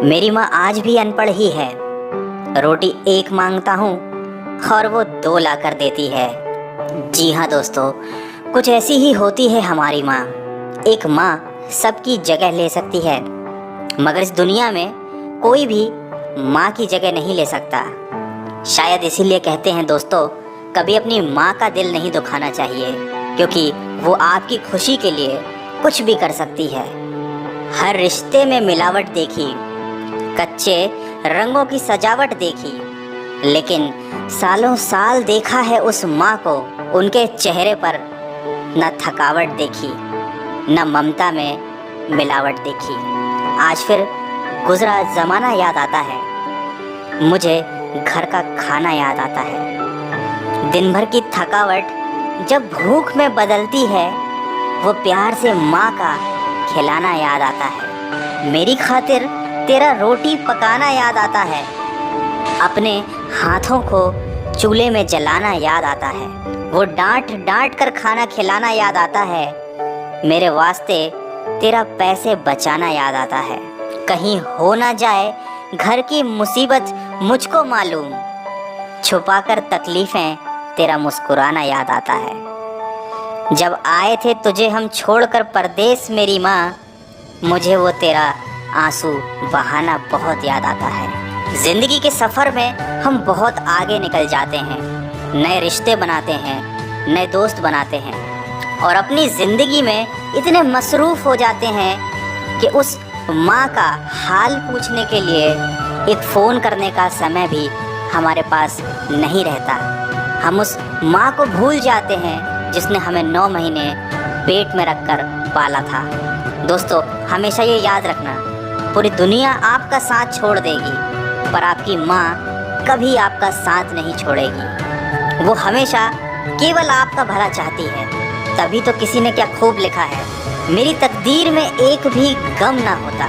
मेरी माँ आज भी अनपढ़ ही है। रोटी एक मांगता हूँ और वो दो ला कर देती है। जी हाँ दोस्तों, कुछ ऐसी ही होती है हमारी माँ। एक माँ सबकी जगह ले सकती है, मगर इस दुनिया में कोई भी माँ की जगह नहीं ले सकता। शायद इसीलिए कहते हैं दोस्तों, कभी अपनी माँ का दिल नहीं दुखाना चाहिए, क्योंकि वो आपकी खुशी के लिए कुछ भी कर सकती है। हर रिश्ते में मिलावट देखी, कच्चे रंगों की सजावट देखी, लेकिन सालों साल देखा है उस माँ को, उनके चेहरे पर न थकावट देखी, न ममता में मिलावट देखी। आज फिर गुजरा ज़माना याद आता है, मुझे घर का खाना याद आता है। दिन भर की थकावट जब भूख में बदलती है, वो प्यार से माँ का खिलाना याद आता है। मेरी खातिर तेरा रोटी पकाना याद आता है, अपने हाथों को चूल्हे में जलाना याद आता है, वो डांट डांट कर खाना खिलाना याद आता है। मेरे वास्ते तेरा पैसे बचाना याद आता है। कहीं हो ना जाए घर की मुसीबत मुझको मालूम, छुपाकर तकलीफ़ें तेरा मुस्कुराना याद आता है। जब आए थे तुझे हम छोड़कर परदेस मेरी माँ, मुझे वो तेरा आंसू बहाना बहुत याद आता है। ज़िंदगी के सफ़र में हम बहुत आगे निकल जाते हैं, नए रिश्ते बनाते हैं, नए दोस्त बनाते हैं, और अपनी ज़िंदगी में इतने मसरूफ़ हो जाते हैं कि उस माँ का हाल पूछने के लिए एक फ़ोन करने का समय भी हमारे पास नहीं रहता। हम उस माँ को भूल जाते हैं जिसने हमें 9 महीने पेट में रखकर पाला था। दोस्तों, हमेशा ये याद रखना, पूरी दुनिया आपका साथ छोड़ देगी, पर आपकी माँ कभी आपका साथ नहीं छोड़ेगी। वो हमेशा केवल आपका भला चाहती है। तभी तो किसी ने क्या खूब लिखा है, मेरी तकदीर में एक भी गम ना होता,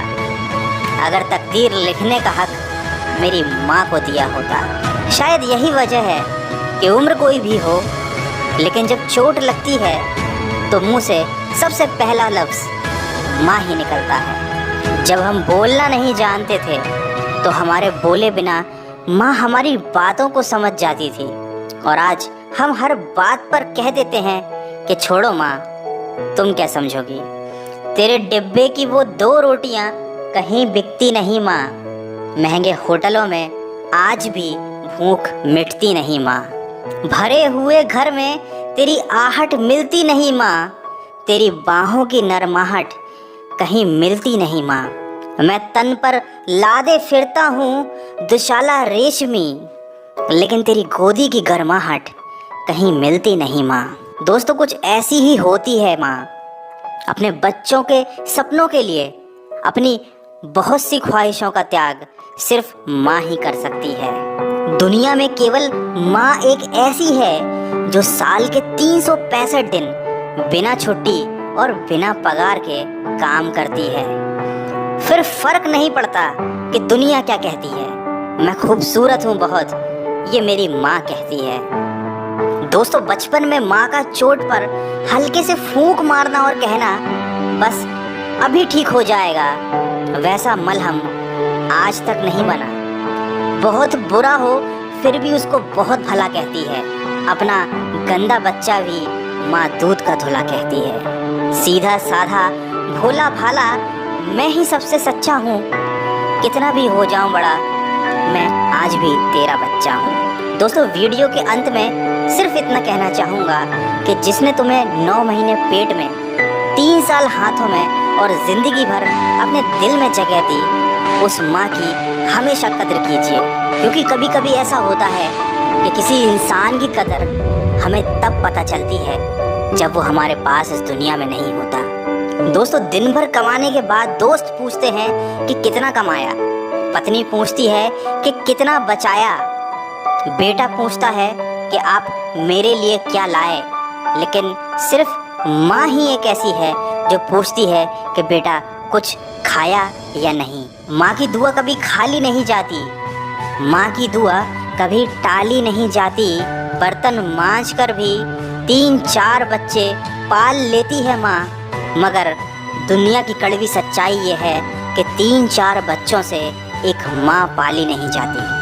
अगर तकदीर लिखने का हक मेरी माँ को दिया होता। शायद यही वजह है कि उम्र कोई भी हो, लेकिन जब चोट लगती है तो मुंह से सबसे पहला लफ्ज़ माँ ही निकलता है। जब हम बोलना नहीं जानते थे तो हमारे बोले बिना माँ हमारी बातों को समझ जाती थी, और आज हम हर बात पर कह देते हैं कि छोड़ो माँ, तुम क्या समझोगी। तेरे डिब्बे की वो 2 रोटियां कहीं बिकती नहीं माँ, महंगे होटलों में आज भी भूख मिटती नहीं माँ, भरे हुए घर में तेरी आहट मिलती नहीं माँ, तेरी बाहों की नरमाहट कहीं मिलती नहीं माँ। मैं तन पर लादे फिरता हूँ दुशाला रेशमी, लेकिन तेरी गोदी की गर्माहट कहीं मिलती नहीं माँ। दोस्तों, कुछ ऐसी ही होती है माँ, अपने बच्चों के सपनों के लिए अपनी बहुत सी ख्वाहिशों का त्याग सिर्फ माँ ही कर सकती है। दुनिया में केवल माँ एक ऐसी है जो साल के 365 दिन बिना छुट्टी और बिना पगार के काम करती है। फिर फर्क नहीं पड़ता कि दुनिया क्या कहती है, मैं खूबसूरत हूँ बहुत, ये मेरी माँ कहती है। दोस्तों, बचपन में माँ का चोट पर हल्के से फूंक मारना और कहना बस अभी ठीक हो जाएगा, वैसा मलहम आज तक नहीं बना। बहुत बुरा हो फिर भी उसको बहुत भला कहती है। अपना गंदा बच्चा भी माँ दूध का धुला कहती है। सीधा साधा भोला भाला मैं ही सबसे सच्चा हूँ, कितना भी हो जाऊँ बड़ा, मैं आज भी तेरा बच्चा हूँ। दोस्तों, वीडियो के अंत में सिर्फ इतना कहना चाहूँगा कि जिसने तुम्हें 9 महीने पेट में, 3 साल हाथों में और ज़िंदगी भर अपने दिल में जगह दी, उस माँ की हमेशा कदर कीजिए, क्योंकि कभी कभी ऐसा होता है कि किसी इंसान की कदर हमें तब पता चलती है जब वो हमारे पास इस दुनिया में नहीं होता। दोस्तों, दिन भर कमाने के बाद दोस्त पूछते हैं कि कितना कमाया, पत्नी पूछती है कि कितना बचाया, बेटा पूछता है कि आप मेरे लिए क्या लाए, लेकिन सिर्फ माँ ही एक ऐसी है जो पूछती है कि बेटा कुछ खाया या नहीं। माँ की दुआ कभी खाली नहीं जाती, माँ की दुआ कभी टाली नहीं जाती। बर्तन मांज कर भी 3-4 बच्चे पाल लेती है माँ, मगर दुनिया की कड़वी सच्चाई ये है कि 3-4 बच्चों से एक माँ पाली नहीं जाती।